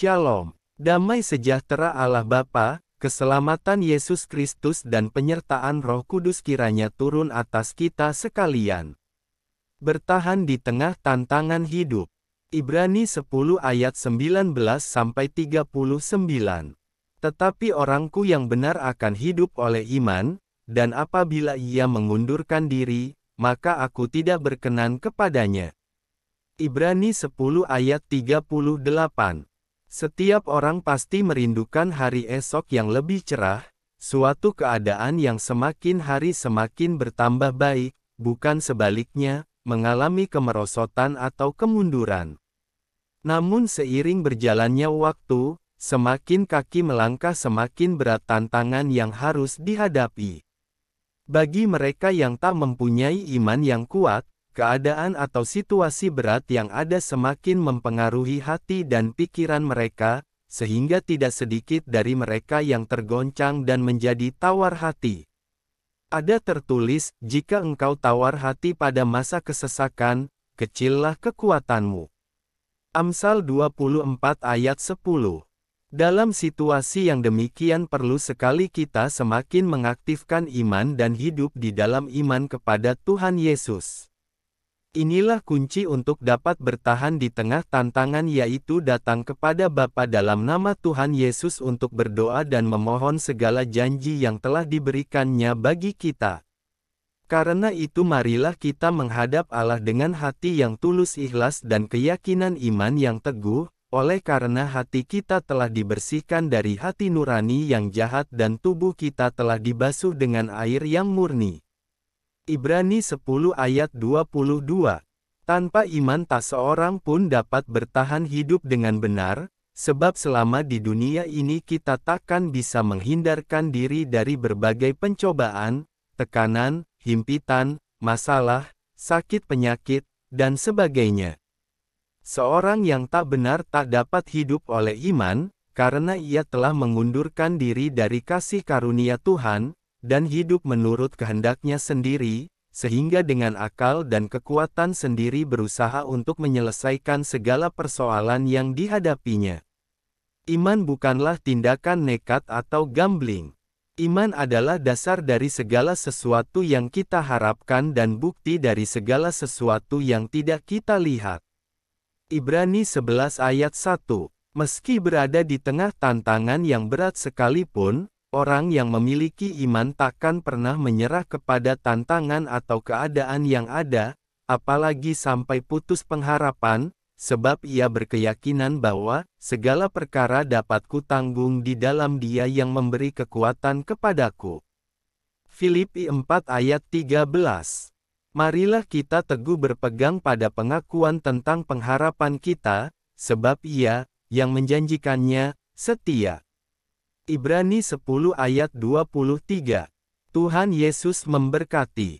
Shalom. Damai sejahtera Allah Bapa, keselamatan Yesus Kristus dan penyertaan Roh Kudus kiranya turun atas kita sekalian. Bertahan di tengah tantangan hidup. Ibrani 10 ayat 19-39. Tetapi orangku yang benar akan hidup oleh iman, dan apabila ia mengundurkan diri, maka aku tidak berkenan kepadanya. Ibrani 10 ayat 38. Setiap orang pasti merindukan hari esok yang lebih cerah, suatu keadaan yang semakin hari semakin bertambah baik, bukan sebaliknya, mengalami kemerosotan atau kemunduran. Namun seiring berjalannya waktu, semakin kaki melangkah semakin berat tantangan yang harus dihadapi. Bagi mereka yang tak mempunyai iman yang kuat, keadaan atau situasi berat yang ada semakin mempengaruhi hati dan pikiran mereka, sehingga tidak sedikit dari mereka yang tergoncang dan menjadi tawar hati. Ada tertulis, jika engkau tawar hati pada masa kesesakan, kecillah kekuatanmu. Amsal 24 ayat 10. Dalam situasi yang demikian perlu sekali kita semakin mengaktifkan iman dan hidup di dalam iman kepada Tuhan Yesus. Inilah kunci untuk dapat bertahan di tengah tantangan, yaitu datang kepada Bapa dalam nama Tuhan Yesus untuk berdoa dan memohon segala janji yang telah diberikannya bagi kita. Karena itu marilah kita menghadap Allah dengan hati yang tulus ikhlas dan keyakinan iman yang teguh, oleh karena hati kita telah dibersihkan dari hati nurani yang jahat dan tubuh kita telah dibasuh dengan air yang murni. Ibrani 10 ayat 22. Tanpa iman tak seorang pun dapat bertahan hidup dengan benar, sebab selama di dunia ini kita takkan bisa menghindarkan diri dari berbagai pencobaan, tekanan, himpitan, masalah, sakit penyakit, dan sebagainya. Seorang yang tak benar tak dapat hidup oleh iman, karena ia telah mengundurkan diri dari kasih karunia Tuhan, dan hidup menurut kehendaknya sendiri, sehingga dengan akal dan kekuatan sendiri berusaha untuk menyelesaikan segala persoalan yang dihadapinya. Iman bukanlah tindakan nekat atau gambling. Iman adalah dasar dari segala sesuatu yang kita harapkan dan bukti dari segala sesuatu yang tidak kita lihat. Ibrani 11 ayat 1. Meski berada di tengah tantangan yang berat sekalipun, orang yang memiliki iman takkan pernah menyerah kepada tantangan atau keadaan yang ada, apalagi sampai putus pengharapan, sebab ia berkeyakinan bahwa segala perkara dapat kutanggung di dalam Dia yang memberi kekuatan kepadaku. Filipi 4 ayat 13. Marilah kita teguh berpegang pada pengakuan tentang pengharapan kita, sebab Ia yang menjanjikannya setia. Ibrani 10 ayat 23. Tuhan Yesus memberkati.